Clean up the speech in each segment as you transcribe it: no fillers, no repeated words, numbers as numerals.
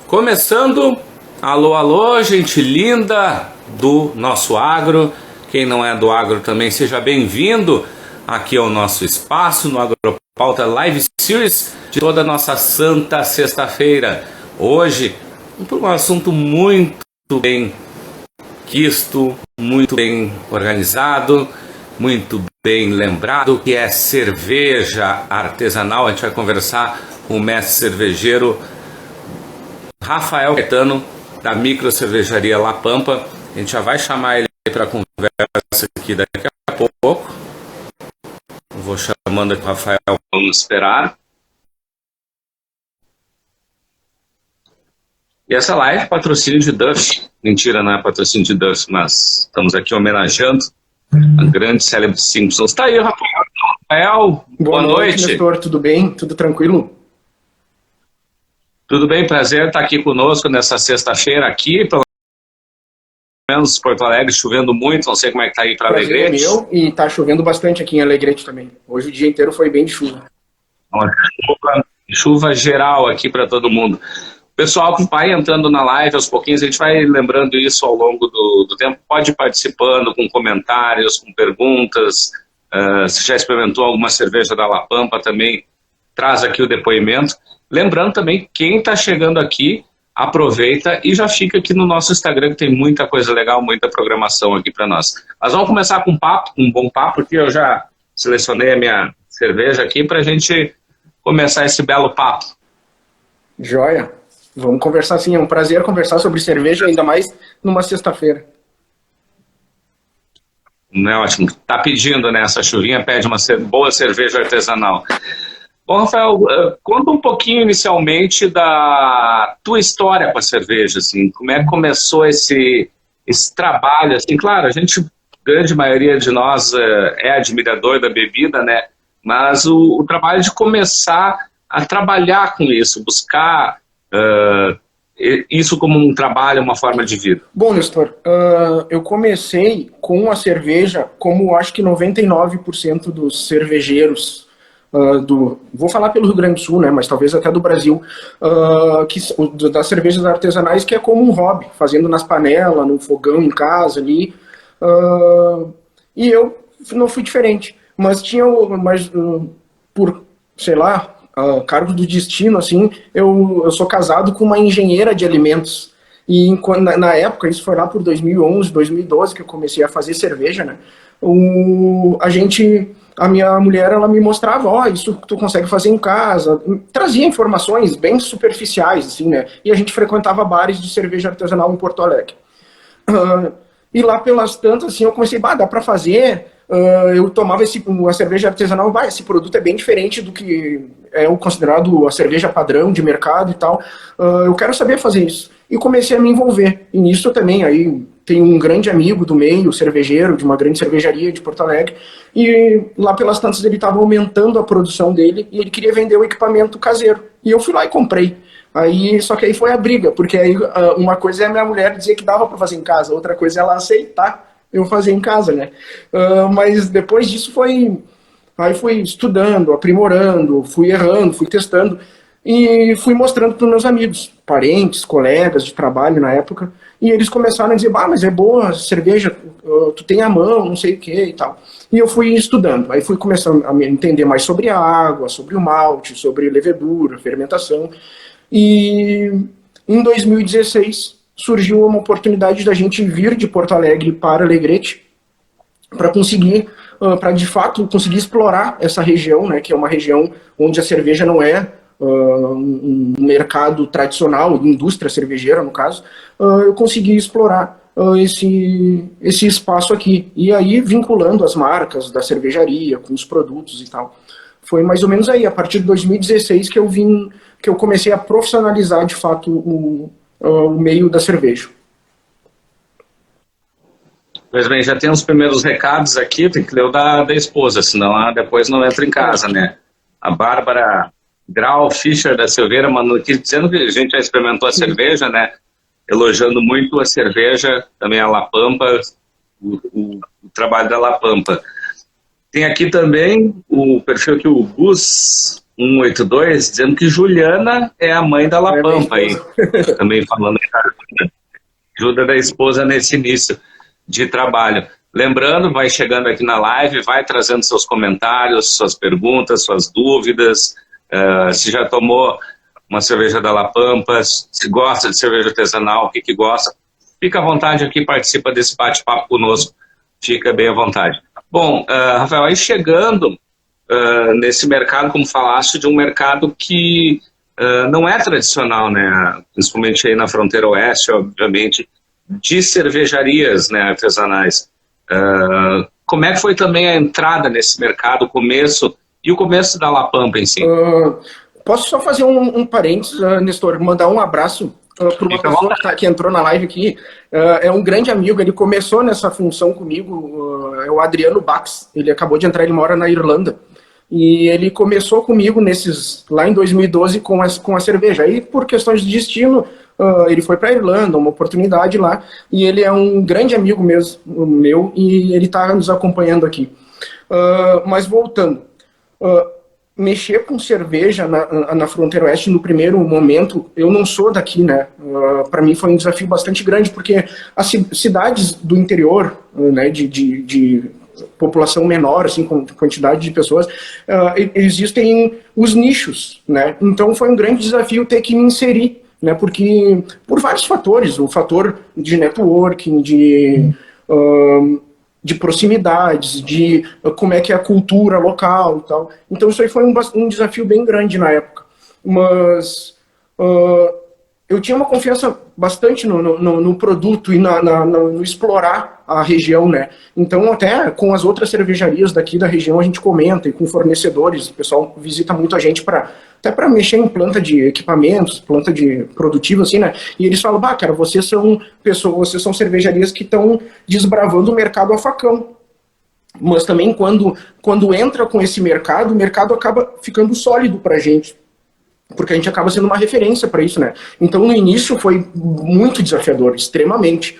Começando, alô, alô, gente linda do nosso agro. Quem não é do agro também seja bem-vindo aqui ao nosso espaço no Agropauta Live Series de toda a nossa santa sexta-feira. Hoje, um assunto muito bem quisto, muito bem organizado, muito bem lembrado, que é cerveja artesanal. A gente vai conversar com o mestre cervejeiro Rafael Caetano, da Micro Cervejaria La Pampa. A gente já vai chamar ele para a conversa aqui daqui a pouco. Vou chamando aqui o Rafael, vamos esperar. E essa live é patrocínio de Duff. Mentira, não é patrocínio de Duff, mas estamos aqui homenageando a grande célebre Simpsons. Está aí, Rafael. Boa noite. Nestor. Tudo bem? Tudo tranquilo? Tudo bem, prazer estar aqui conosco nessa sexta-feira aqui, pelo menos Porto Alegre, chovendo muito, não sei como é que está aí para Alegrete. Meu, e está chovendo bastante aqui em Alegrete também. Hoje o dia inteiro foi bem de chuva. Chuva geral aqui para todo mundo. Pessoal que vai entrando na live aos pouquinhos, a gente vai lembrando isso ao longo do tempo, pode ir participando com comentários, com perguntas. Se já experimentou alguma cerveja da La Pampa também, traz aqui o depoimento. Lembrando também, quem está chegando aqui, aproveita e já fica aqui no nosso Instagram, que tem muita coisa legal, muita programação aqui para nós. Mas vamos começar com um bom papo, porque eu já selecionei a minha cerveja aqui para a gente começar esse belo papo. Joia! Vamos conversar sim, é um prazer conversar sobre cerveja, ainda mais numa sexta-feira. Não é ótimo, tá pedindo, né? Essa chuvinha pede uma boa cerveja artesanal. Bom, Rafael, conta um pouquinho inicialmente da tua história com a cerveja, assim, como é que começou esse trabalho, assim, claro, grande maioria de nós é admirador da bebida, né, mas o trabalho de começar a trabalhar com isso, buscar isso como um trabalho, uma forma de vida. Bom, Nestor, eu comecei com a cerveja como acho que 99% dos cervejeiros vou falar pelo Rio Grande do Sul, né, mas talvez até do Brasil, das cervejas artesanais, que é como um hobby, fazendo nas panelas, no fogão em casa ali, e eu não fui diferente, mas por, sei lá, cargo do destino, assim, eu sou casado com uma engenheira de alimentos, e na época, isso foi lá por 2011, 2012, que eu comecei a fazer cerveja, né, a minha mulher, ela me mostrava, isso tu consegue fazer em casa, trazia informações bem superficiais, assim, né, e a gente frequentava bares de cerveja artesanal em Porto Alegre. E lá pelas tantas, assim, eu comecei, dá pra fazer, eu tomava a cerveja artesanal, esse produto é bem diferente do que é o considerado a cerveja padrão de mercado e tal, eu quero saber fazer isso. E comecei a me envolver, e nisso também, aí tem um grande amigo do meio, cervejeiro, de uma grande cervejaria de Porto Alegre, e lá pelas tantas ele estava aumentando a produção dele, e ele queria vender o equipamento caseiro, e eu fui lá e comprei. Só que aí foi a briga, porque aí uma coisa é a minha mulher dizer que dava para fazer em casa, outra coisa é ela aceitar eu fazer em casa, né? Mas depois disso aí fui estudando, aprimorando, fui errando, fui testando, e fui mostrando para os meus amigos, parentes, colegas de trabalho na época, e eles começaram a dizer, mas é boa a cerveja, tu tem a mão, não sei o que e tal. E eu fui estudando, aí fui começando a entender mais sobre a água, sobre o malte, sobre levedura, fermentação. E em 2016 surgiu uma oportunidade da gente vir de Porto Alegre para Alegrete para conseguir, para de fato conseguir explorar essa região, né, que é uma região onde a cerveja não é um mercado tradicional, indústria cervejeira no caso. Eu consegui explorar esse espaço aqui, e aí vinculando as marcas da cervejaria com os produtos e tal. Foi mais ou menos aí, a partir de 2016 que eu comecei a profissionalizar de fato o meio da cerveja. Pois bem, já tem os primeiros recados aqui, tem que ler o da esposa, senão depois não entra em casa, né? A Bárbara Grau Fischer da Silveira mandou aqui dizendo que a gente já experimentou a cerveja, né? Elogiando muito a cerveja, também a La Pampa, o trabalho da La Pampa. Tem aqui também o perfil aqui, o Gus 182, dizendo que Juliana é a mãe da La Pampa aí. Também falando da ajuda da esposa nesse início de trabalho. Lembrando, vai chegando aqui na live, vai trazendo seus comentários, suas perguntas, suas dúvidas, se já tomou uma cerveja da La Pampa, se gosta de cerveja artesanal, o que gosta. Fica à vontade aqui, participa desse bate-papo conosco, fica bem à vontade. Bom, Rafael, aí chegando nesse mercado, como falaste, de um mercado que não é tradicional, né? Principalmente aí na fronteira oeste, obviamente, de cervejarias, né, artesanais. Como é que foi também a entrada nesse mercado, o começo e o começo da La Pampa em si? Posso só fazer um parênteses, Nestor, mandar um abraço para uma pessoa que entrou na live aqui. É um grande amigo, ele começou nessa função comigo, é o Adriano Bax. Ele acabou de entrar, ele mora na Irlanda. E ele começou comigo lá em 2012 com a cerveja. Aí, por questões de destino, ele foi para a Irlanda, uma oportunidade lá. E ele é um grande amigo mesmo, meu, e ele está nos acompanhando aqui. Mas voltando, mexer com cerveja na fronteira oeste no primeiro momento, eu não sou daqui, né? Para mim foi um desafio bastante grande, porque as cidades do interior, né, de população menor, assim, com quantidade de pessoas, existem os nichos, né? Então foi um grande desafio ter que me inserir, né? Porque por vários fatores, o fator de networking, de proximidades, de como é que é a cultura local e tal. Então isso aí foi um desafio bem grande na época. Mas eu tinha uma confiança bastante no produto e no explorar a região, né? Então até com as outras cervejarias daqui da região a gente comenta, e com fornecedores, o pessoal visita muito a gente até para mexer em planta de equipamentos, planta de produtivo, assim, né? E eles falam, cara, vocês são cervejarias que estão desbravando o mercado a facão. Mas também quando entra com esse mercado, o mercado acaba ficando sólido pra gente, porque a gente acaba sendo uma referência para isso, né? Então no início foi muito desafiador, extremamente.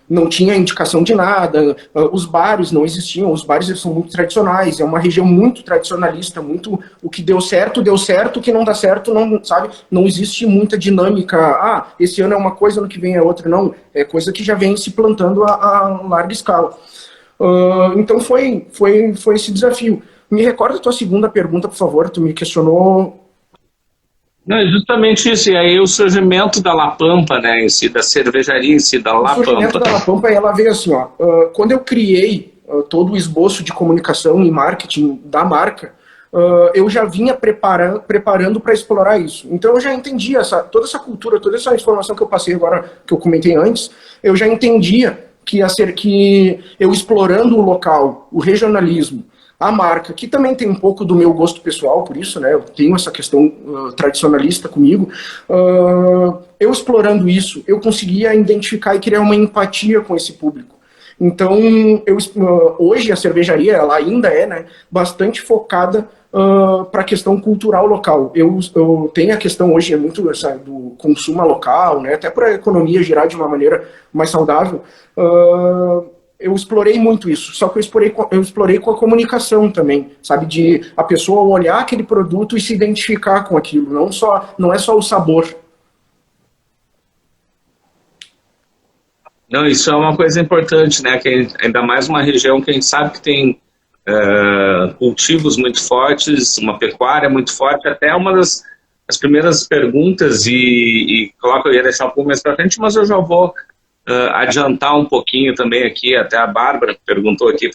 Não tinha indicação de nada, os bares não existiam, os bares eles são muito tradicionais, é uma região muito tradicionalista, muito o que deu certo, o que não dá certo, não, sabe? Não existe muita dinâmica, esse ano é uma coisa, ano que vem é outra, não, é coisa que já vem se plantando a larga escala. Então foi esse desafio. Me recorda a tua segunda pergunta, por favor, tu me questionou. Não, é justamente isso, e aí o surgimento da La Pampa, né, em si, da cervejaria em si, da La Pampa. O surgimento da La Pampa, ela veio assim, quando eu criei todo o esboço de comunicação e marketing da marca, eu já vinha preparando para explorar isso. Então eu já entendia toda essa cultura, toda essa informação que eu passei agora, que eu comentei antes, eu já entendia que eu explorando o local, o regionalismo, a marca, que também tem um pouco do meu gosto pessoal, por isso, né, eu tenho essa questão tradicionalista comigo, eu explorando isso, eu conseguia identificar e criar uma empatia com esse público. Então, hoje a cervejaria, ela ainda é, né, bastante focada para a questão cultural local. Eu tenho a questão hoje, é muito do consumo local, né, até para a economia girar de uma maneira mais saudável. Eu explorei muito isso, só que eu explorei com a comunicação também, sabe, de a pessoa olhar aquele produto e se identificar com aquilo, não é só o sabor. Não, isso é uma coisa importante, né, que ainda mais uma região que a gente sabe que tem cultivos muito fortes, uma pecuária muito forte, até uma das primeiras perguntas, e coloco, eu ia deixar um pouco mais para frente, mas eu já vou adiantar um pouquinho também aqui, até a Bárbara perguntou aqui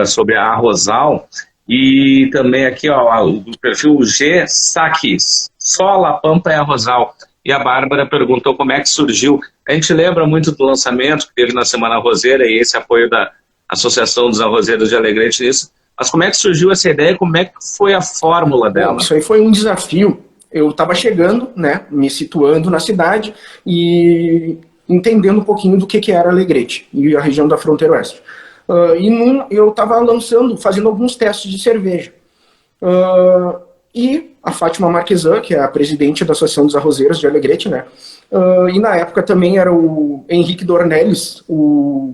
sobre a Rosal, e também aqui o perfil G Saques, só a La Pampa é a Rosal, e a Bárbara perguntou como é que surgiu. A gente lembra muito do lançamento que teve na Semana Arrozeira e esse apoio da Associação dos Arrozeiros de Alegrete nisso, mas como é que surgiu essa ideia, como é que foi a fórmula dela? Isso aí foi um desafio. Eu estava chegando, né, me situando na cidade e entendendo um pouquinho do que era Alegrete e a região da fronteira oeste. Eu estava fazendo alguns testes de cerveja. E a Fátima Marquesan, que é a presidente da Associação dos Arrozeiros de Alegrete, né, e na época também era o Henrique Dornelles, o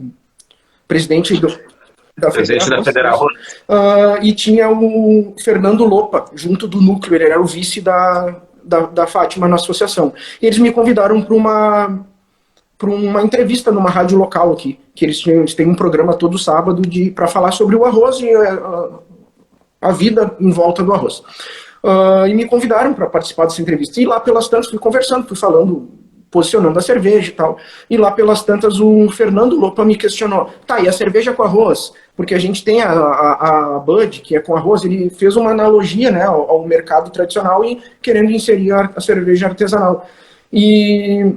presidente Da Presidente da Federal. Federal. E tinha o Fernando Lopa, junto do núcleo, ele era o vice da Fátima na associação. E eles me convidaram para uma entrevista numa rádio local aqui, que eles têm um programa todo sábado para falar sobre o arroz e a vida em volta do arroz. E me convidaram para participar dessa entrevista. E lá pelas tantas fui conversando, fui falando, posicionando a cerveja e tal. E lá pelas tantas o Fernando Lopa me questionou, tá, e a cerveja com arroz? Porque a gente tem a Bud, que é com arroz, ele fez uma analogia, né, ao mercado tradicional e querendo inserir a cerveja artesanal. E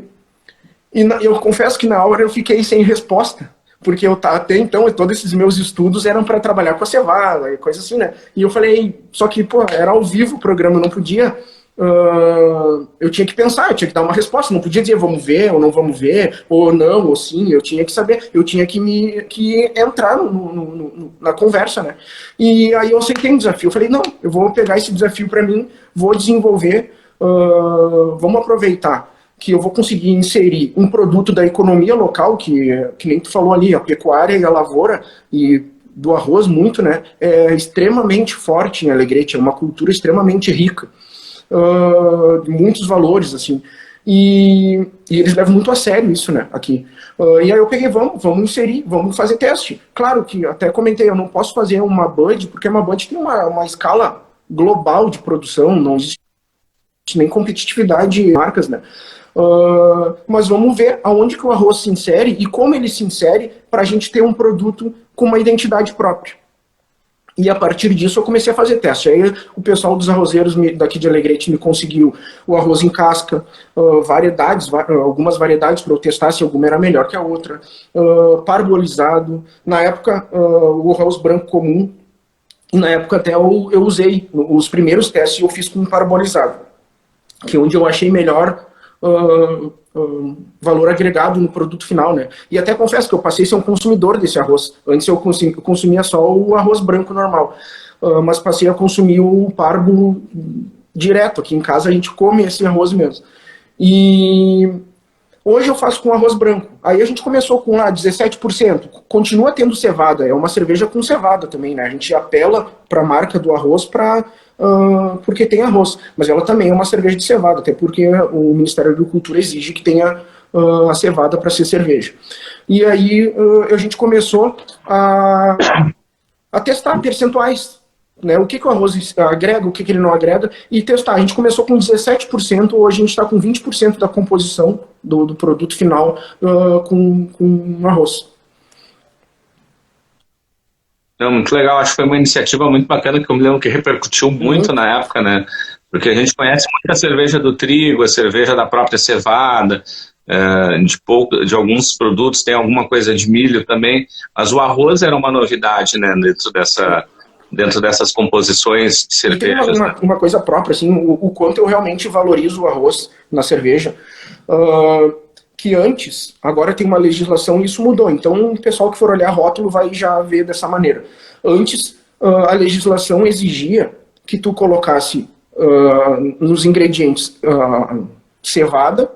eu confesso que na hora eu fiquei sem resposta, porque até então todos esses meus estudos eram para trabalhar com a cevada e coisa assim, né? E eu falei, só que, pô, era ao vivo o programa, eu não podia... eu tinha que pensar, eu tinha que dar uma resposta, não podia dizer vamos ver ou não vamos ver, ou não, ou sim, eu tinha que saber, eu tinha que entrar na conversa, né? E aí eu aceitei um desafio, eu falei, não, eu vou pegar esse desafio para mim, vou desenvolver, vamos aproveitar que eu vou conseguir inserir um produto da economia local, que nem tu falou ali, a pecuária e a lavoura, e do arroz muito, né, é extremamente forte em Alegrete, é uma cultura extremamente rica, de muitos valores, assim, e eles levam muito a sério isso, né, aqui. E aí eu peguei, vamos inserir, vamos fazer teste. Claro que, até comentei, eu não posso fazer uma Bud, porque uma Bud tem uma escala global de produção, não existe nem competitividade de marcas, né. Mas vamos ver aonde que o arroz se insere e como ele se insere para a gente ter um produto com uma identidade própria. E a partir disso eu comecei a fazer teste. Aí o pessoal dos arrozeiros daqui de Alegrete me conseguiu o arroz em casca, algumas variedades para eu testar se alguma era melhor que a outra, parbolizado. Na época, o arroz branco comum, na época até eu usei, os primeiros testes eu fiz com parbolizado, que é onde eu achei melhor valor agregado no produto final, né? E até confesso que eu passei a ser um consumidor desse arroz. Antes eu consumia só o arroz branco normal, mas passei a consumir o parbo direto. Aqui em casa a gente come esse arroz mesmo. E hoje eu faço com arroz branco. Aí a gente começou com 17%. Continua tendo cevada, é uma cerveja com cevada também, né? A gente apela para a marca do arroz porque tem arroz, mas ela também é uma cerveja de cevada, até porque o Ministério da Agricultura exige que tenha a cevada para ser cerveja. E aí a gente começou a testar percentuais, né? O que o arroz agrega, o que ele não agrega, e testar. A gente começou com 17%, hoje a gente está com 20% da composição do produto final com arroz. Muito legal, acho que foi uma iniciativa muito bacana, que eu me lembro que repercutiu muito na época, né? Porque a gente conhece muito a cerveja do trigo, a cerveja da própria cevada, de alguns produtos, tem alguma coisa de milho também, mas o arroz era uma novidade, né, dentro dessas composições de cervejas. E tem uma coisa própria, assim, o quanto eu realmente valorizo o arroz na cerveja, que antes, agora tem uma legislação e isso mudou, então o pessoal que for olhar rótulo vai já ver dessa maneira. Antes, a legislação exigia que tu colocasse nos ingredientes cevada,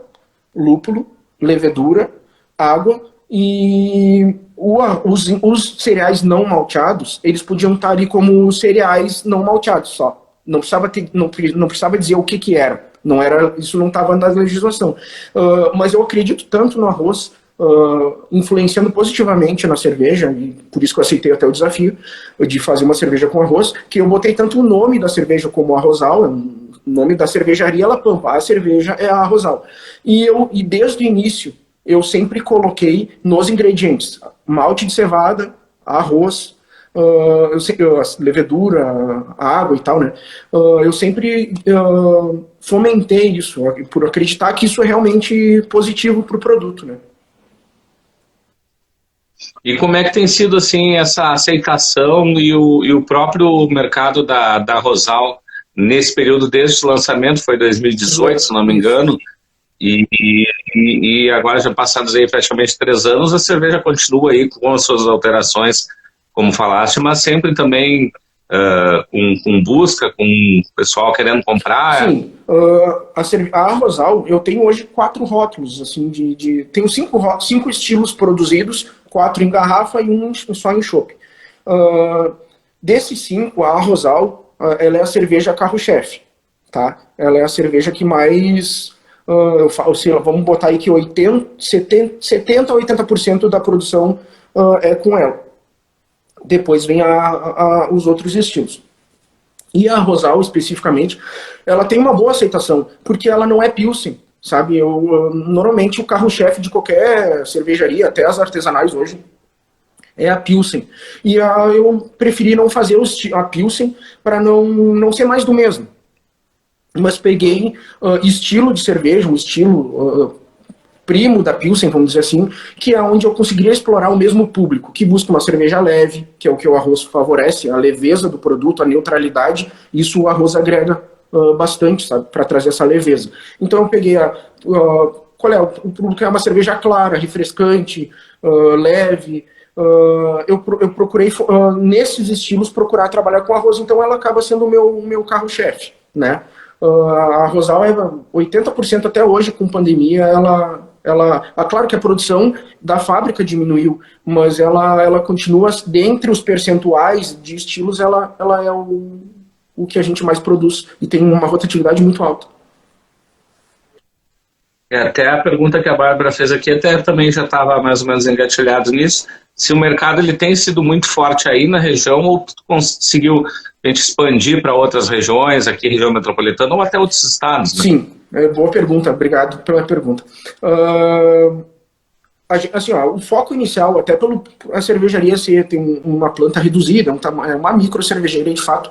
lúpulo, levedura, água e os cereais não malteados, eles podiam estar ali como cereais não malteados só. Não precisava dizer o que era. Isso não estava na legislação. Mas eu acredito tanto no arroz, influenciando positivamente na cerveja, e por isso que eu aceitei até o desafio de fazer uma cerveja com arroz, que eu botei tanto o nome da cerveja como Arrozal, o nome da cervejaria La Pampa, a cerveja é a Arrozal. E desde o início, eu sempre coloquei nos ingredientes malte de cevada, arroz, levedura, água e tal, né? Eu sempre fomentei isso, por acreditar que isso é realmente positivo para o produto, né? E como é que tem sido, assim, essa aceitação e o próprio mercado da Rosal nesse período, desde o lançamento, foi 2018, se não me engano, e agora já passados aí praticamente 3 anos, a cerveja continua aí com as suas alterações, como falaste, mas sempre também com busca, com o pessoal querendo comprar. Sim, a Arrozal, eu tenho hoje 4 rótulos, assim, tenho 5 estilos produzidos, 4 em garrafa e 1 só em chopp. Desses 5, a Rosal, ela é a cerveja carro-chefe, tá? Ela é a cerveja que mais, vamos botar aí que 70 a 80% da produção é com ela. Depois vem os outros estilos. E a Rosal, especificamente, ela tem uma boa aceitação, porque ela não é Pilsen, sabe? Normalmente o carro-chefe de qualquer cervejaria, até as artesanais hoje, é a Pilsen. E eu preferi não fazer a Pilsen para não ser mais do mesmo. Mas peguei estilo de cerveja, um estilo primo da Pilsen, vamos dizer assim, que é onde eu conseguiria explorar o mesmo público, que busca uma cerveja leve, que é o que o arroz favorece, a leveza do produto, a neutralidade, isso o arroz agrega bastante, sabe, para trazer essa leveza. Então eu peguei qual é? O público é uma cerveja clara, refrescante, leve. Eu procurei, nesses estilos, procurar trabalhar com arroz, então ela acaba sendo o meu carro-chefe, né? A Rosal é 80% até hoje, com pandemia, claro que a produção da fábrica diminuiu, mas ela continua, dentre os percentuais de estilos, ela é o que a gente mais produz e tem uma rotatividade muito alta. Até a pergunta que a Bárbara fez aqui, até também já estava mais ou menos engatilhado nisso, se o mercado ele tem sido muito forte aí na região, ou tu conseguiu a gente expandir para outras regiões, aqui região metropolitana, ou até outros estados? Né? Sim, boa pergunta, obrigado pela pergunta. Assim, o foco inicial, até a cervejaria tem uma planta reduzida, é uma micro cervejeira de fato,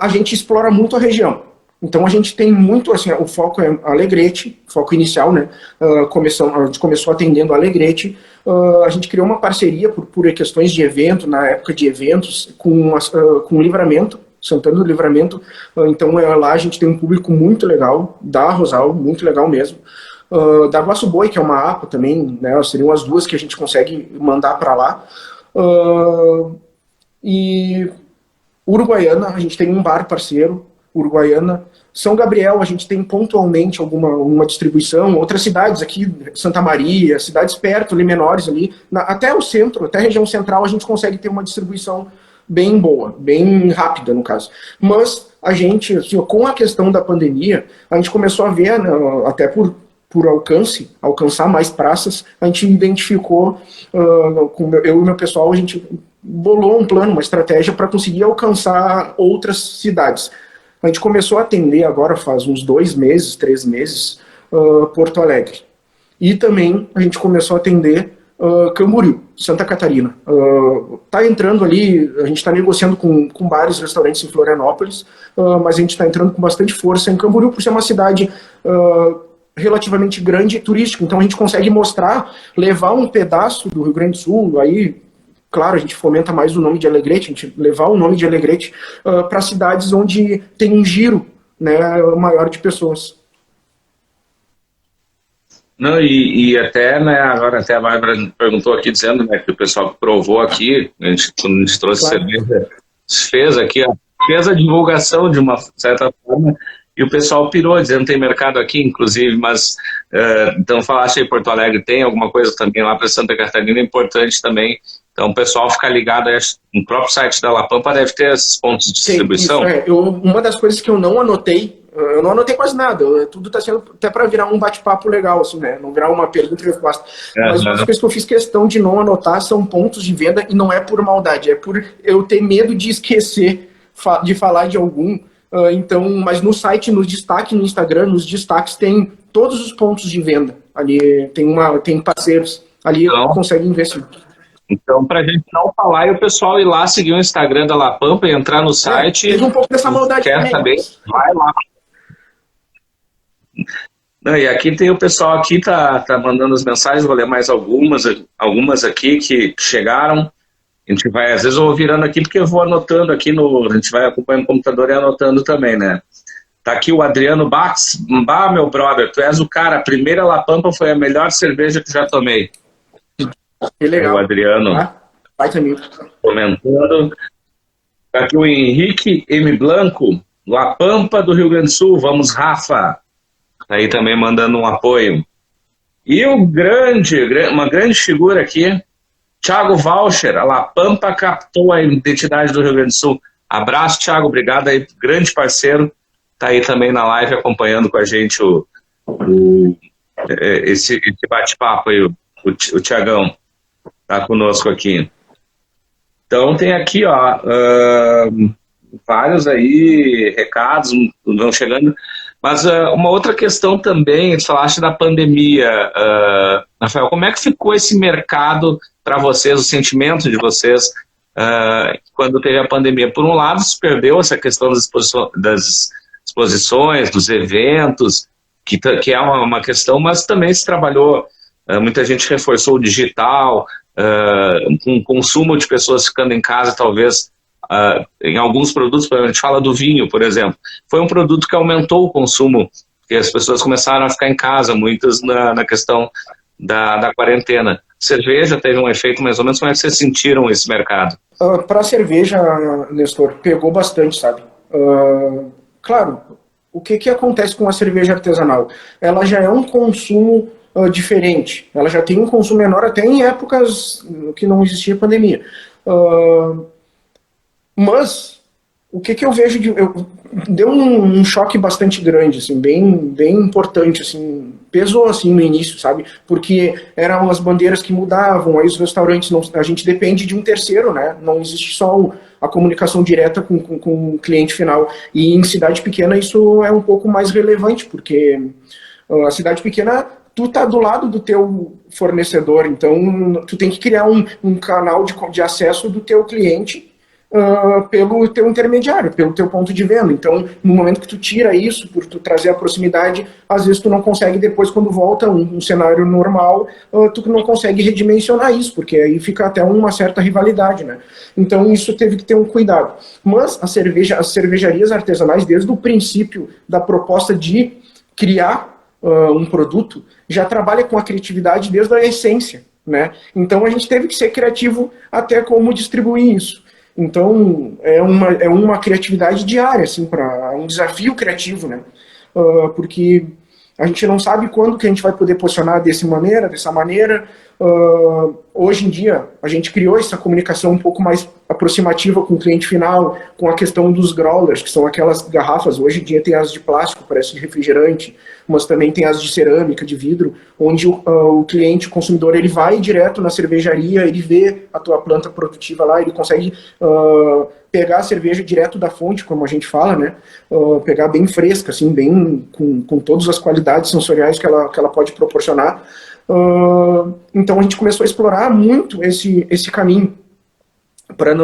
a gente explora muito a região. Então a gente tem muito, assim, o foco é Alegrete, foco inicial, né? A gente começou atendendo Alegrete, a gente criou uma parceria por questões de evento, na época de eventos, com Livramento, Santana do Livramento, então lá a gente tem um público muito legal, da Rosal, muito legal mesmo. Da Guaçu Boi, que é uma APA também, né? Seriam as duas que a gente consegue mandar para lá. E Uruguaiana, a gente tem um bar parceiro, Uruguaiana. São Gabriel, a gente tem pontualmente uma distribuição. Outras cidades aqui, Santa Maria, cidades perto, ali menores ali, até o centro, até a região central, a gente consegue ter uma distribuição bem boa, bem rápida no caso. Mas a gente, assim, com a questão da pandemia, a gente começou a ver, até por alcançar mais praças, a gente identificou, eu e meu pessoal, a gente bolou um plano, uma estratégia para conseguir alcançar outras cidades. A gente começou a atender agora, faz uns 2 meses, 3 meses, Porto Alegre. E também a gente começou a atender Camboriú, Santa Catarina. Está entrando ali, a gente está negociando com vários restaurantes em Florianópolis, mas a gente está entrando com bastante força em Camboriú, por ser uma cidade relativamente grande e turística. Então a gente consegue levar um pedaço do Rio Grande do Sul, aí... Claro, a gente fomenta mais o nome de Alegrete, a gente levar o nome de Alegrete para cidades onde tem um giro, né, maior de pessoas. Não, e até, né, agora até a Bárbara perguntou aqui, dizendo, né, que o pessoal que provou aqui, quando a gente trouxe cerveja, fez a divulgação de uma certa forma, e o pessoal pirou, dizendo que tem mercado aqui, inclusive, mas, então falaste aí, Porto Alegre tem alguma coisa também lá para Santa Catarina, importante também. Então, o pessoal ficar ligado, no próprio site da La Pampa deve ter esses pontos de distribuição. Isso, uma das coisas que eu não anotei quase nada, tudo está sendo até para virar um bate-papo legal, assim, né? Não virar uma pergunta e resposta. Mas uma das coisas que eu fiz questão de não anotar são pontos de venda, e não é por maldade, é por eu ter medo de esquecer de falar de algum. Então, mas no site, no destaque, no Instagram, nos destaques, tem todos os pontos de venda. Ali tem parceiros, ali então, conseguem investir. Então, para a gente não falar e o pessoal ir lá seguir o Instagram da La Pampa e entrar no site. Teve um pouco dessa maldade quer também. Saber, vai lá. Não, e aqui tem o pessoal aqui tá mandando as mensagens, vou ler mais algumas aqui que chegaram. A gente vai, às vezes eu vou virando aqui porque eu vou anotando aqui, a gente vai acompanhando o computador e anotando também, né? Tá aqui o Adriano Bax. Meu brother, tu és o cara, a primeira La Pampa foi a melhor cerveja que já tomei. Que legal. O Adriano comentando. Aqui o Henrique M. Blanco, La Pampa do Rio Grande do Sul, vamos Rafa. Tá aí também mandando um apoio. E uma grande figura aqui, Thiago Valcher, a La Pampa captou a identidade do Rio Grande do Sul. Abraço, Thiago, obrigado aí, grande parceiro, tá aí também na live acompanhando com a gente esse bate-papo aí, o Thiagão tá conosco aqui. Então tem aqui, ó, vários aí recados vão chegando, mas uma outra questão também, tu falaste da pandemia, Rafael, como é que ficou esse mercado para vocês, o sentimento de vocês quando teve a pandemia? Por um lado, se perdeu essa questão das exposições, dos eventos, que é uma questão, mas também se trabalhou, muita gente reforçou o digital, com o consumo de pessoas ficando em casa, talvez, em alguns produtos, a gente fala do vinho, por exemplo, foi um produto que aumentou o consumo, porque as pessoas começaram a ficar em casa, muitas na questão da quarentena. Cerveja teve um efeito mais ou menos, como é que vocês sentiram esse mercado? Para a cerveja, Nestor, pegou bastante, sabe? Claro, o que acontece com a cerveja artesanal? Ela já é um consumo diferente, ela já tem um consumo menor até em épocas que não existia pandemia. Mas o que eu vejo deu um choque bastante grande, assim, bem importante, assim, pesou assim no início, sabe? Porque eram as bandeiras que mudavam, aí os restaurantes, a gente depende de um terceiro, né? Não existe só a comunicação direta com o cliente final. E em cidade pequena isso é um pouco mais relevante, porque a cidade pequena, tu tá do lado do teu fornecedor, então tu tem que criar um canal de acesso do teu cliente pelo teu intermediário, pelo teu ponto de venda. Então, no momento que tu tira isso, por tu trazer a proximidade, às vezes tu não consegue depois, quando volta um cenário normal, tu não consegue redimensionar isso, porque aí fica até uma certa rivalidade, né? Então, isso teve que ter um cuidado. Mas as cervejarias artesanais, desde o princípio da proposta de criar um produto, já trabalha com a criatividade desde a essência, né? Então, a gente teve que ser criativo até como distribuir isso. Então, é uma criatividade diária, assim, um desafio criativo, né? Porque a gente não sabe quando que a gente vai poder posicionar dessa maneira. Hoje em dia, a gente criou essa comunicação um pouco mais aproximativa com o cliente final, com a questão dos growlers, que são aquelas garrafas. Hoje em dia tem as de plástico, parece de refrigerante, mas também tem as de cerâmica, de vidro, onde o cliente, o consumidor, ele vai direto na cervejaria, ele vê a tua planta produtiva lá, ele consegue pegar a cerveja direto da fonte, como a gente fala, né? Pegar bem fresca, assim, bem com todas as qualidades sensoriais que ela pode proporcionar. Então a gente começou a explorar muito esse caminho para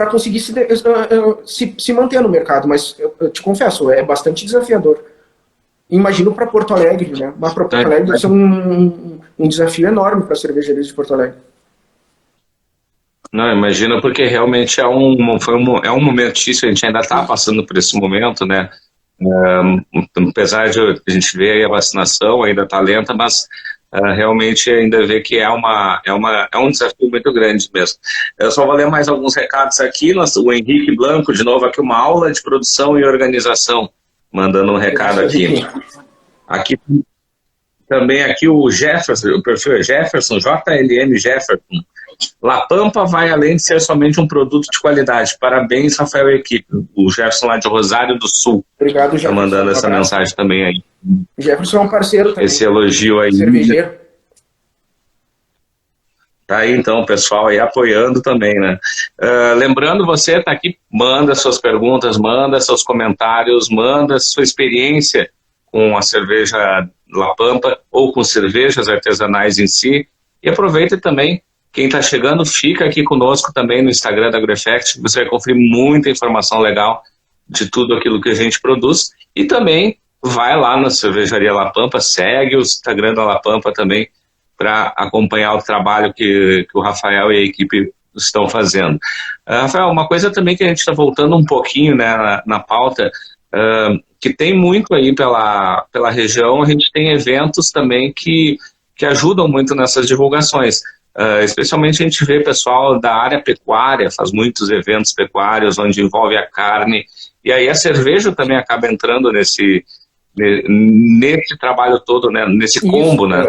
conseguir se manter no mercado, mas eu te confesso, é bastante desafiador. Imagino para Porto Alegre, né? Mas para Porto Alegre deve ser um desafio enorme para as cervejarias de Porto Alegre. Não, imagina, porque realmente é um momento difícil, a gente ainda está passando por esse momento, né? Apesar de a gente ver aí a vacinação ainda está lenta, mas realmente ainda vê que é um desafio muito grande mesmo. Eu só vou ler mais alguns recados aqui. O Henrique Blanco, de novo, aqui uma aula de produção e organização, mandando um recado aqui. Aqui também aqui o Jefferson, o perfil é Jefferson, JLM Jefferson. La Pampa vai além de ser somente um produto de qualidade. Parabéns, Rafael e equipe. O Jefferson lá de Rosário do Sul. Obrigado, Jefferson. Está mandando essa mensagem também aí. O Jefferson é um parceiro também. Esse elogio aí. Cervejeiro. Tá aí então o pessoal aí apoiando também, né? Lembrando, você tá aqui, manda suas perguntas, manda seus comentários, manda sua experiência com a cerveja La Pampa ou com cervejas artesanais em si. E aproveita também. Quem está chegando, fica aqui conosco também no Instagram da AgroEffect, você vai conferir muita informação legal de tudo aquilo que a gente produz. E também vai lá na Cervejaria La Pampa, segue o Instagram da La Pampa também, para acompanhar o trabalho que o Rafael e a equipe estão fazendo. Rafael, uma coisa também que a gente está voltando um pouquinho, né, na pauta, que tem muito aí pela região, a gente tem eventos também que ajudam muito nessas divulgações. Especialmente a gente vê pessoal da área pecuária, faz muitos eventos pecuários onde envolve a carne, e aí a cerveja também acaba entrando nesse trabalho todo, né, nesse combo, né?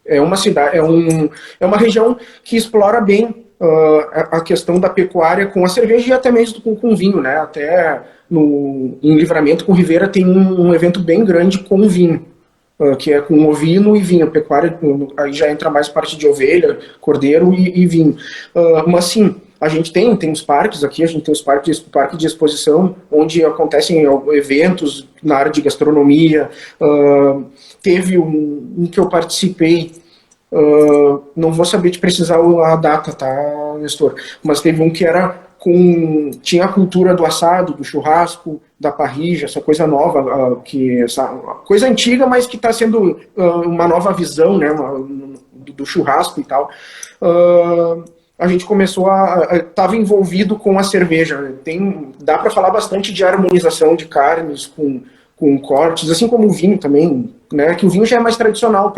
É uma cidade, é uma região que explora bem a questão da pecuária com a cerveja e até mesmo com vinho, né? Até em Livramento com Rivera tem um evento bem grande com vinho, que é com ovino e vinho. A pecuária, aí já entra mais parte de ovelha, cordeiro e vinho. Mas sim, a gente tem os parques aqui, a gente tem os parques de exposição, onde acontecem eventos na área de gastronomia. Teve um que eu participei, não vou saber te precisar a data, tá, Nestor? Mas teve um que era tinha a cultura do assado, do churrasco, da parrilla, essa coisa nova, essa coisa antiga, mas que está sendo uma nova visão, né, do churrasco e tal. A gente começou estava envolvido com a cerveja. Dá para falar bastante de harmonização de carnes com cortes, assim como o vinho também, né? Que o vinho já é mais tradicional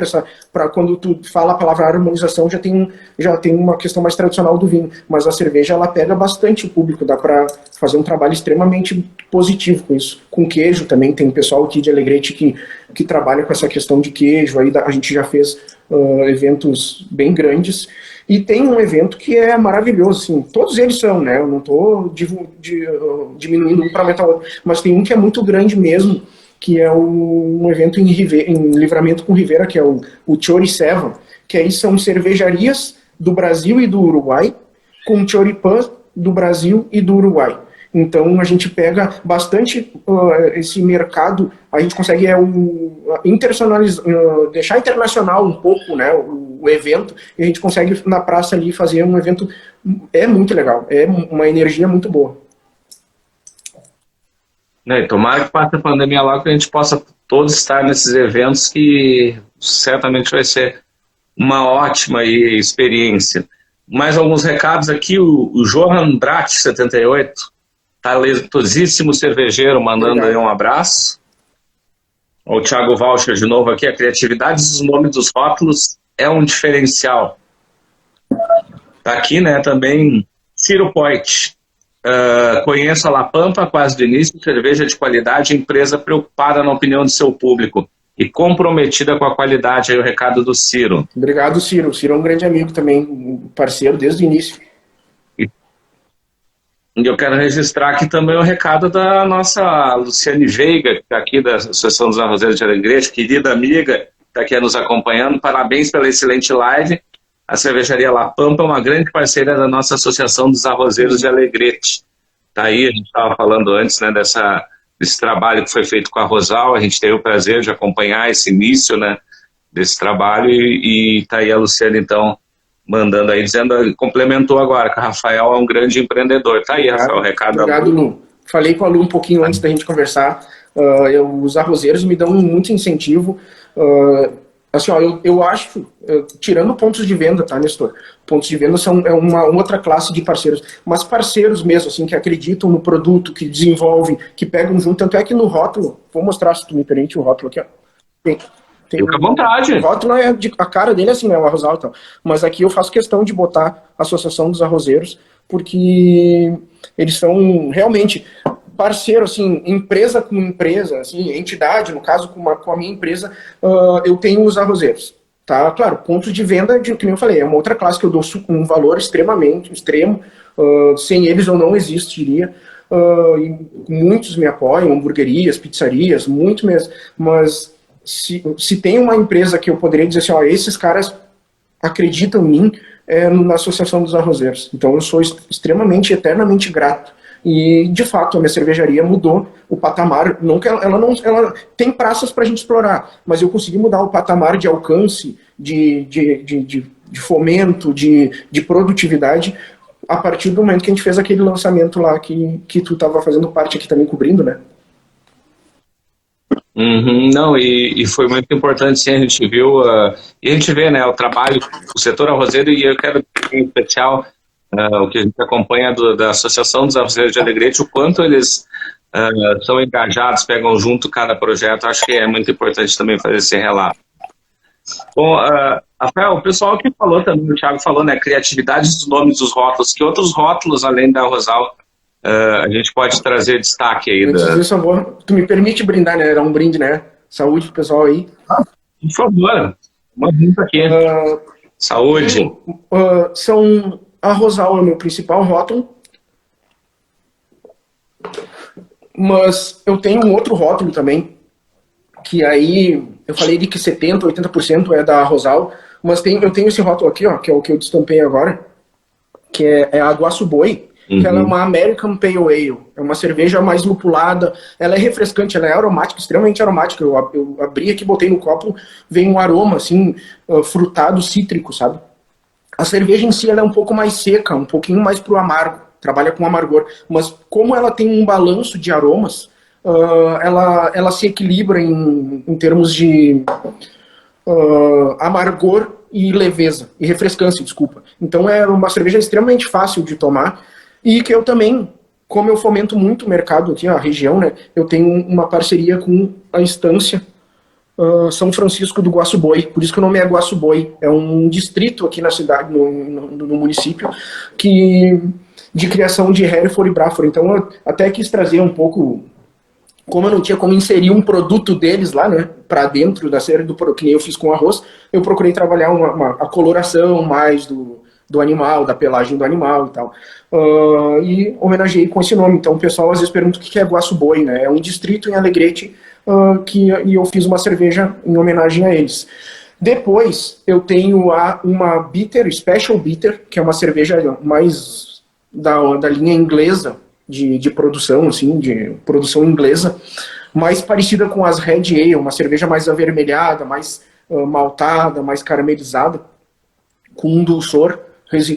para quando tu fala a palavra harmonização, já tem uma questão mais tradicional do vinho, mas a cerveja ela pega bastante o público, dá para fazer um trabalho extremamente positivo com isso. Com queijo também, tem pessoal aqui de Alegrete que trabalha com essa questão de queijo, aí a gente já fez eventos bem grandes. E tem um evento que é maravilhoso, assim, todos eles são, né? Eu não estou diminuindo um para aumentar o outro, mas tem um que é muito grande mesmo, que é um evento em Livramento com Rivera, que é o Choriceva, que aí são cervejarias do Brasil e do Uruguai, com choripã do Brasil e do Uruguai. Então a gente pega bastante esse mercado, a gente consegue deixar internacional um pouco, né, o evento, e a gente consegue na praça ali fazer um evento, é muito legal, é uma energia muito boa. E tomara que passe a pandemia logo, que a gente possa todos estar nesses eventos, que certamente vai ser uma ótima experiência. Mais alguns recados aqui, o Johan Brat, 78, talentosíssimo cervejeiro, mandando aí um abraço. O Thiago Valcher de novo aqui, a criatividade dos nomes dos rótulos é um diferencial. Tá aqui, né, também Ciro Poit. Conheço a La Pampa quase do início, cerveja de qualidade, empresa preocupada na opinião do seu público e comprometida com a qualidade, aí o recado do Ciro. Obrigado, Ciro. O Ciro é um grande amigo também, um parceiro desde o início. E eu quero registrar aqui também o recado da nossa Luciane Veiga, que está aqui da Associação dos Arrozeiros de Alegrete, querida amiga, está aqui nos acompanhando. Parabéns pela excelente live. A cervejaria La Pampa é uma grande parceira da nossa Associação dos Arrozeiros de Alegrete. Está aí, a gente estava falando antes, né, desse trabalho que foi feito com a Rosal. A gente teve o prazer de acompanhar esse início, né, desse trabalho, e está aí a Luciane, então, mandando aí, complementou agora, que o Rafael é um grande empreendedor. Tá aí, Rafael, o recado. Obrigado, Lu. Falei com a Lu um pouquinho antes da gente conversar. Os arrozeiros me dão muito incentivo. Assim, ó, eu acho, tirando pontos de venda, tá, Nestor? Pontos de venda é uma outra classe de parceiros, mas parceiros mesmo, assim, que acreditam no produto, que desenvolvem, que pegam junto. Tanto é que no rótulo, vou mostrar, se tu me permite, o rótulo aqui, ó. Fica à vontade. O rótulo a cara dele é assim, né, o arrozal e tal. Mas aqui eu faço questão de botar a Associação dos Arrozeiros, porque eles são realmente parceiro, assim, empresa com empresa, assim, entidade, no caso com a minha empresa, eu tenho os arrozeiros, tá? Claro, pontos de venda, que nem eu falei, é uma outra classe que eu dou um valor extremo, sem eles eu não existiria. E muitos me apoiam, hamburguerias, pizzarias, muito mesmo, mas se tem uma empresa que eu poderia dizer assim, ó, esses caras acreditam em mim, na Associação dos Arrozeiros. Então eu sou extremamente, eternamente grato. E, de fato, a minha cervejaria mudou o patamar. Ela tem praças para a gente explorar, mas eu consegui mudar o patamar de alcance, de fomento, de produtividade, a partir do momento que a gente fez aquele lançamento lá que tu estava fazendo parte aqui também, cobrindo, né? Não, e foi muito importante, sim, a gente viu, e a gente vê, né, o trabalho, o setor arrozeiro, e eu quero, em especial, o que a gente acompanha da Associação dos Arrozeiros de Alegrete, o quanto eles são engajados, pegam junto cada projeto. Acho que é muito importante também fazer esse relato. Bom, Rafael, o pessoal que falou também, o Thiago falou, né, criatividade dos nomes dos rótulos, que outros rótulos, além da Rosal, a gente pode trazer destaque aí? Tu me permite brindar, né? Era um brinde, né? Saúde pro pessoal aí. Por favor. Uma junto aqui. Saúde. A Rosal é o meu principal rótulo, mas eu tenho um outro rótulo também, que aí eu falei de que 70%, 80% é da Rosal, mas eu tenho esse rótulo aqui, ó, que é o que eu destampei agora, que é a Guaçu Boi, que ela é uma American Pale Ale, é uma cerveja mais lupulada, ela é refrescante, ela é aromática, extremamente aromática. Eu abri aqui, botei no copo, vem um aroma assim, frutado, cítrico, sabe? A cerveja em si ela é um pouco mais seca, um pouquinho mais pro amargo, trabalha com amargor, mas como ela tem um balanço de aromas, ela se equilibra em termos de amargor e leveza, e refrescância, desculpa. Então é uma cerveja extremamente fácil de tomar, e que eu também, como eu fomento muito o mercado aqui, a região, né, eu tenho uma parceria com a Estância São Francisco do Guaçu Boi, por isso que o nome é Guaçu Boi, é um distrito aqui na cidade, no município, de criação de Hereford e Braford. Então eu até quis trazer um pouco, como eu não tinha como inserir um produto deles lá, né, para dentro da série que nem eu fiz com arroz, eu procurei trabalhar a coloração mais do animal, da pelagem do animal e tal. E homenageei com esse nome. Então o pessoal às vezes pergunta o que é Guaçu Boi, né? É um distrito em Alegrete, e eu fiz uma cerveja em homenagem a eles. Depois eu tenho uma bitter, Special Bitter, que é uma cerveja mais da linha inglesa, de produção, assim, de produção inglesa, mais parecida com as Red Ale, uma cerveja mais avermelhada, mais maltada, mais caramelizada, com um dulçor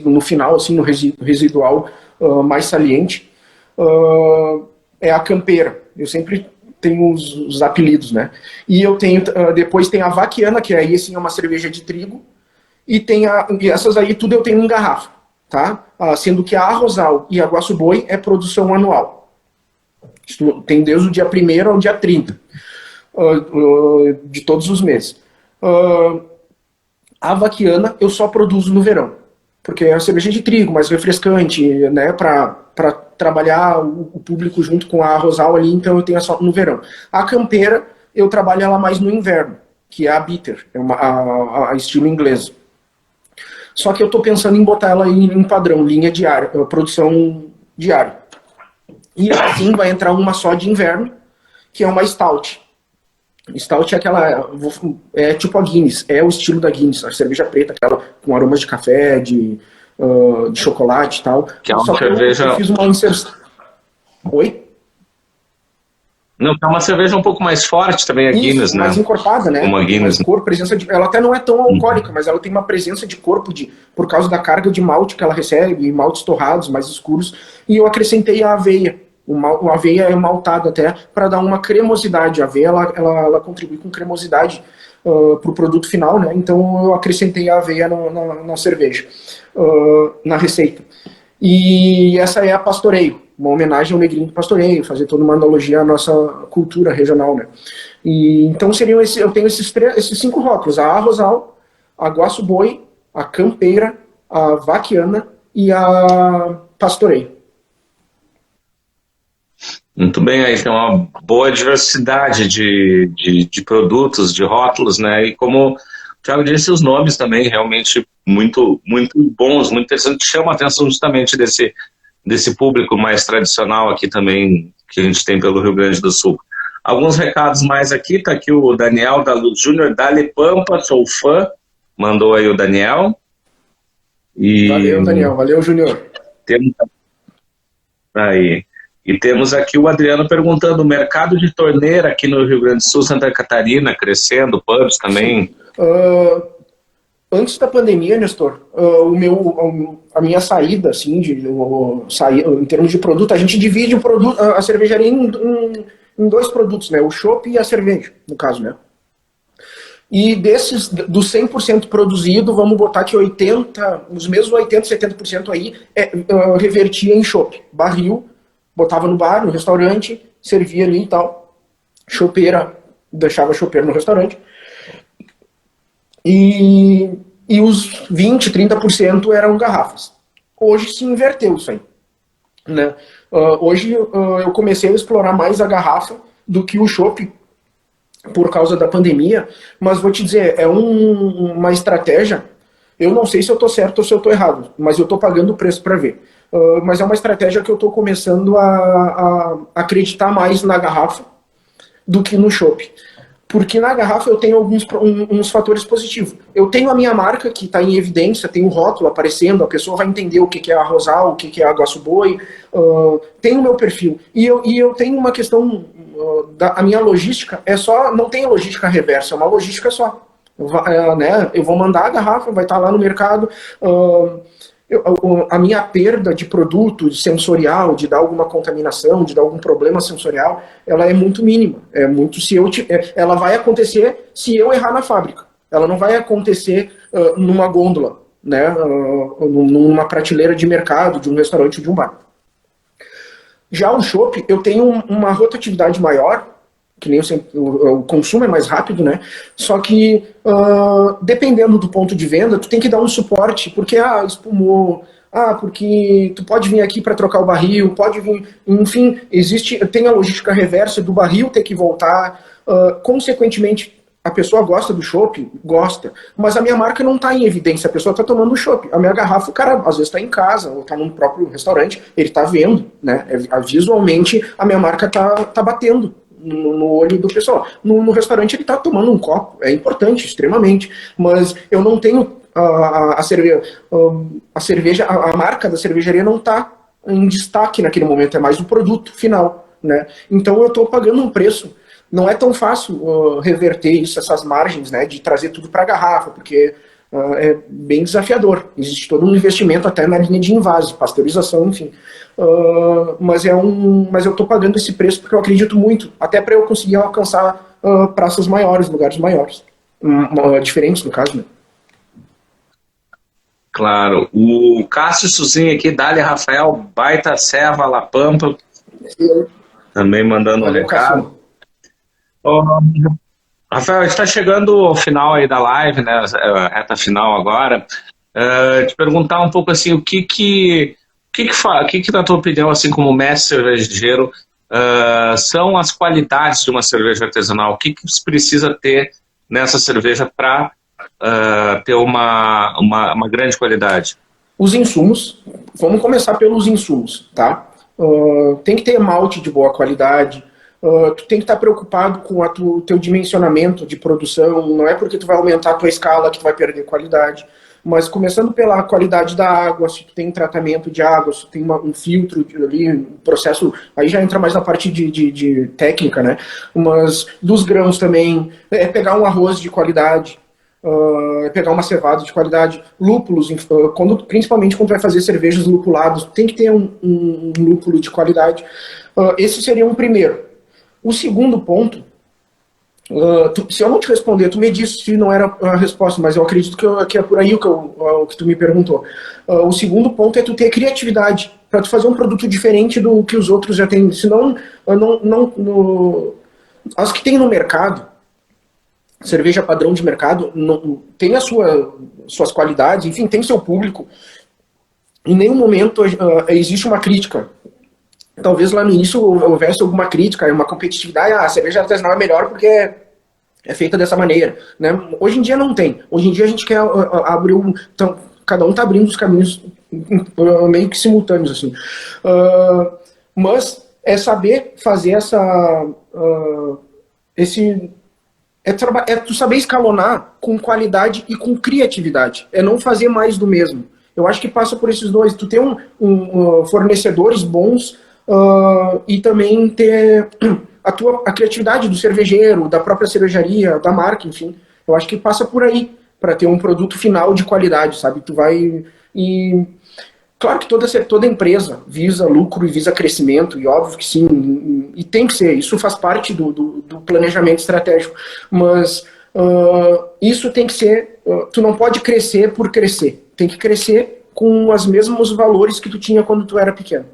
no final, assim, no residual mais saliente. É a campeira. Eu sempre tenho os apelidos, né? E eu tenho, depois tem a vaquiana, que aí, assim, é uma cerveja de trigo, e essas aí tudo eu tenho em garrafa, tá? Sendo que a Rosal e a Guaçu Boi é produção anual. Tem desde o dia 1º ao dia 30 de todos os meses. A vaquiana eu só produzo no verão, porque é uma cerveja de trigo, mais refrescante, né, para trabalhar o público junto com a Rosal ali, então eu tenho só no verão. A campeira eu trabalho ela mais no inverno, que é a bitter, é a estilo inglês. Só que eu estou pensando em botar ela em padrão, linha diária, produção diária. E assim vai entrar uma só de inverno, que é uma stout. Stout é aquela, é tipo a Guinness, é o estilo da Guinness, a cerveja preta, aquela com aromas de café, de chocolate e tal. Que é uma Só cerveja... que eu fiz uma inserção... Oi? Não, é uma cerveja um pouco mais forte também, a Guinness, né? Mais encorpada, né? Uma Guinness. Mais presença ela até não é tão alcoólica, mas ela tem uma presença de corpo por causa da carga de malte que ela recebe, maltes torrados, mais escuros. E eu acrescentei a aveia. A aveia é maltada até para dar uma cremosidade. A aveia ela contribui com cremosidade para o produto final, né? Então eu acrescentei a aveia na cerveja, na receita. E essa é a Pastoreio, uma homenagem ao Negrinho do Pastoreio, fazer toda uma analogia à nossa cultura regional, né? E então eu tenho esses 5 rótulos: a Rosal, a Guaçu Boi, a Campeira, a Vaquiana e a Pastoreio. Muito bem, aí tem uma boa diversidade de produtos, de rótulos, né? E como o Thiago disse, os nomes também realmente muito, muito bons, muito interessantes, chama a atenção justamente desse público mais tradicional aqui também, que a gente tem pelo Rio Grande do Sul. Alguns recados mais aqui, tá aqui o Daniel da Luz Júnior, Dale Pampa, sou fã, mandou aí o Daniel. Valeu, Daniel, valeu, Júnior. E temos aqui o Adriano perguntando: o mercado de torneira aqui no Rio Grande do Sul, Santa Catarina, crescendo, pubs também? Antes da pandemia, Nestor, a minha saída, assim, em termos de produto, a gente divide a cervejaria em 2 produtos, né? O chopp e a cerveja, no caso, né? E dos 100% produzido, vamos botar que os mesmos 80%, 70% aí revertia em chopp. Barril, botava no bar, no restaurante, servia ali e tal. Chopeira, deixava a chopeira no restaurante. E os 20%, 30% eram garrafas. Hoje se inverteu isso aí, né? Hoje eu comecei a explorar mais a garrafa do que o chopp, por causa da pandemia, mas vou te dizer, é uma estratégia. Eu não sei se eu estou certo ou se eu estou errado, mas eu estou pagando o preço para ver. Mas é uma estratégia que eu estou começando a acreditar mais na garrafa do que no chopp. Porque na garrafa eu tenho uns fatores positivos. Eu tenho a minha marca que está em evidência, tem o rótulo aparecendo, a pessoa vai entender o que é a Rosal, o que é a Água Boi, tem o meu perfil. E eu tenho uma questão, a minha logística não tem logística reversa, é uma logística só. Né? Eu vou mandar a garrafa, vai estar lá no mercado. A minha perda de produto sensorial, de dar alguma contaminação, de dar algum problema sensorial, ela é muito mínima. Ela vai acontecer se eu errar na fábrica. Ela não vai acontecer numa gôndola, né? Numa prateleira de mercado, de um restaurante ou de um bar. Já o chopp, eu tenho uma rotatividade maior, que nem o consumo é mais rápido, né? Só que dependendo do ponto de venda, tu tem que dar um suporte, porque espumou, porque tu pode vir aqui para trocar o barril, pode vir, enfim, tem a logística reversa do barril ter que voltar. Consequentemente, a pessoa gosta do chopp, gosta, mas a minha marca não está em evidência, a pessoa está tomando o chopp. A minha garrafa, o cara às vezes está em casa, ou está num próprio restaurante, ele está vendo, né? Visualmente a minha marca tá batendo no olho do pessoal. No restaurante ele está tomando um copo, é importante, extremamente, mas eu não tenho a cerveja, a marca da cervejaria não está em destaque naquele momento, é mais o produto final, né? Então eu estou pagando um preço. Não é tão fácil reverter isso, essas margens, né, de trazer tudo para a garrafa, porque é bem desafiador. Existe todo um investimento até na linha de invase, pasteurização, enfim. Mas eu estou pagando esse preço porque eu acredito muito, até para eu conseguir alcançar praças maiores, lugares maiores. Diferentes, no caso, né? Claro. O Cássio Suzinho aqui, Dália Rafael, Baita Serva, La Pampa, também mandando um recado. Rafael, a gente está chegando ao final aí da live, né? Reta final agora. Te perguntar um pouco assim, o que na tua opinião, assim como mestre cervejeiro, são as qualidades de uma cerveja artesanal? O que se precisa ter nessa cerveja para ter uma grande qualidade? Os insumos. Vamos começar pelos insumos, tá? Tem que ter malte de boa qualidade. Tu tem que estar preocupado com o teu dimensionamento de produção. Não é porque tu vai aumentar a tua escala que tu vai perder qualidade. Mas começando pela qualidade da água, se tu tem tratamento de água, se tu tem um filtro ali, um processo, aí já entra mais na parte de técnica, né? Mas dos grãos também, pegar um arroz de qualidade, pegar uma cevada de qualidade, lúpulos, principalmente quando vai fazer cervejas lupuladas, tem que ter um lúpulo de qualidade. Esse seria um primeiro. O segundo ponto, se eu não te responder, tu me disse se não era a resposta, mas eu acredito que é por aí o que tu me perguntou. O segundo ponto é tu ter criatividade para tu fazer um produto diferente do que os outros já têm. Senão, as que tem no mercado, cerveja padrão de mercado, tem suas qualidades, enfim, tem seu público. Em nenhum momento existe uma crítica. Talvez lá no início houvesse alguma crítica, uma competitividade, a cerveja artesanal é melhor porque é feita dessa maneira, né? Hoje em dia não tem. Hoje em dia a gente quer abrir então, cada um está abrindo os caminhos meio que simultâneos, assim. Mas é saber fazer tu saber escalonar com qualidade e com criatividade. É não fazer mais do mesmo. Eu acho que passa por esses dois. Tu ter fornecedores bons, e também ter a criatividade do cervejeiro, da própria cervejaria, da marca, enfim. Eu acho que passa por aí, para ter um produto final de qualidade, sabe? Tu vai... Claro que toda empresa visa lucro e visa crescimento, e óbvio que sim, e tem que ser, isso faz parte do planejamento estratégico, mas isso tem que ser, tu não pode crescer por crescer, tem que crescer com os mesmos valores que tu tinha quando tu era pequeno.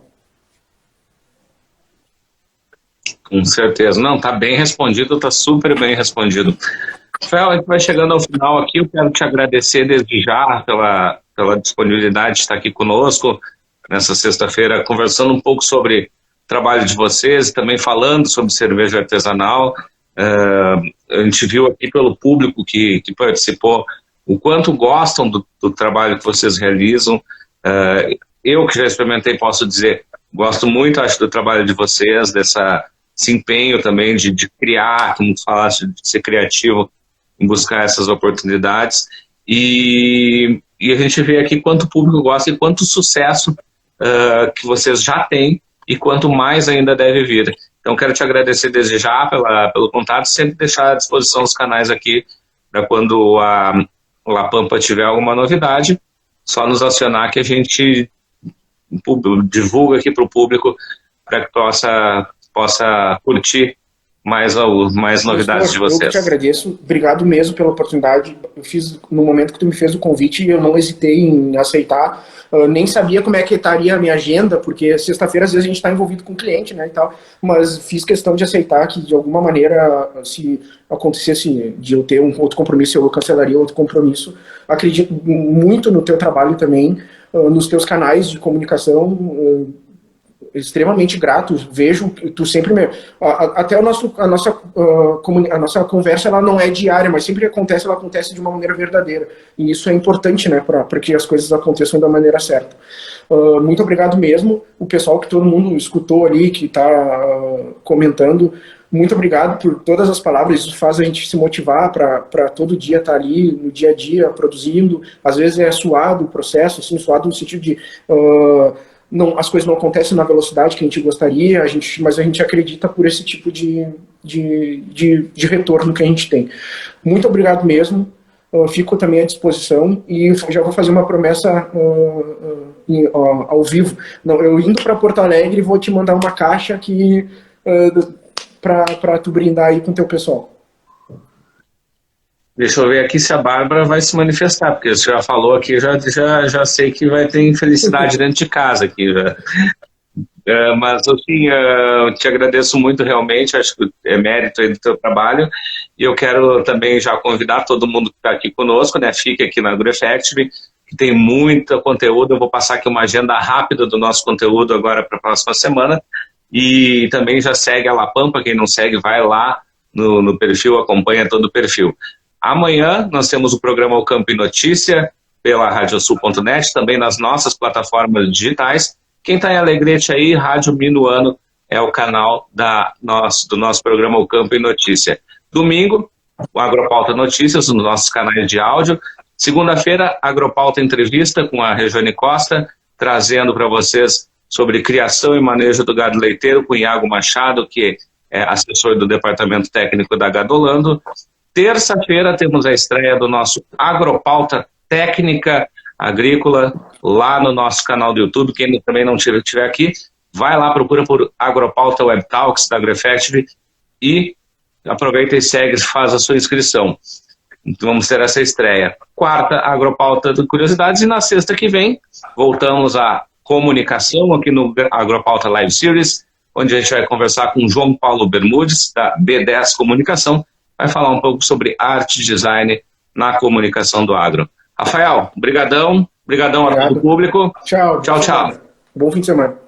Com certeza. Não, tá bem respondido, tá super bem respondido. Rafael, a gente vai chegando ao final aqui, eu quero te agradecer desde já pela disponibilidade de estar aqui conosco nessa sexta-feira, conversando um pouco sobre o trabalho de vocês, também falando sobre cerveja artesanal. a gente viu aqui pelo público que participou, o quanto gostam do trabalho que vocês realizam. Eu que já experimentei, posso dizer, gosto muito, acho, do trabalho de vocês, desse empenho também de criar, como falaste, de ser criativo em buscar essas oportunidades. E a gente vê aqui quanto o público gosta e quanto sucesso que vocês já têm e quanto mais ainda deve vir. Então, quero te agradecer desde já pelo contato, sempre deixar à disposição os canais aqui para quando a La Pampa tiver alguma novidade, só nos acionar que a gente divulga aqui para o público para que possa curtir mais novidades de vocês. Eu que te agradeço, obrigado mesmo pela oportunidade. Eu fiz, no momento que tu me fez o convite, eu não hesitei em aceitar, nem sabia como é que estaria a minha agenda, porque sexta-feira às vezes a gente está envolvido com o cliente, né, e tal, mas fiz questão de aceitar que de alguma maneira, se acontecesse de eu ter um outro compromisso, eu cancelaria outro compromisso. Acredito muito no teu trabalho também, nos teus canais de comunicação, extremamente grato, vejo que tu sempre até a nossa conversa, ela não é diária, mas sempre acontece, ela acontece de uma maneira verdadeira, e isso é importante, né, para que as coisas aconteçam da maneira certa. Muito obrigado mesmo, o pessoal que todo mundo escutou ali, que está comentando, muito obrigado por todas as palavras, isso faz a gente se motivar para todo dia estar ali, no dia a dia, produzindo. Às vezes é suado o processo, assim, suado no sentido de as coisas não acontecem na velocidade que a gente gostaria, mas a gente acredita por esse tipo de retorno que a gente tem. Muito obrigado mesmo, fico também à disposição e já vou fazer uma promessa ao vivo. Eu indo para Porto Alegre vou te mandar uma caixa para tu brindar aí com o teu pessoal. Deixa eu ver aqui se a Bárbara vai se manifestar, porque você já falou aqui, já sei que vai ter infelicidade dentro de casa aqui. Mas, assim, eu te agradeço muito realmente, acho que é mérito aí do teu trabalho, e eu quero também já convidar todo mundo que está aqui conosco, né, fique aqui na AgroEffective, que tem muito conteúdo. Eu vou passar aqui uma agenda rápida do nosso conteúdo agora para a próxima semana, e também já segue a La Pampa, quem não segue, vai lá no perfil, acompanha todo o perfil. Amanhã nós temos o programa O Campo e Notícia pela radiosul.net, também nas nossas plataformas digitais. Quem está em Alegrete aí, Rádio Minuano é o canal do nosso programa O Campo e Notícia. Domingo, o Agropauta Notícias, nos nossos canais de áudio. Segunda-feira, Agropauta Entrevista com a Regiane Costa, trazendo para vocês sobre criação e manejo do gado leiteiro com Iago Machado, que é assessor do Departamento Técnico da Gadolando. Terça-feira temos a estreia do nosso Agropauta Técnica Agrícola, lá no nosso canal do YouTube. Quem também não estiver aqui, vai lá, procura por Agropauta Web Talks da AgroEffective e aproveita e segue, faz a sua inscrição. Então vamos ter essa estreia. Quarta, Agropauta de Curiosidades, e na sexta que vem voltamos à comunicação aqui no Agropauta Live Series, onde a gente vai conversar com João Paulo Bermudes, da B10 Comunicação, vai falar um pouco sobre arte e design na comunicação do agro. Rafael, brigadão a todo o público. Tchau. Tchau. Bom fim de semana.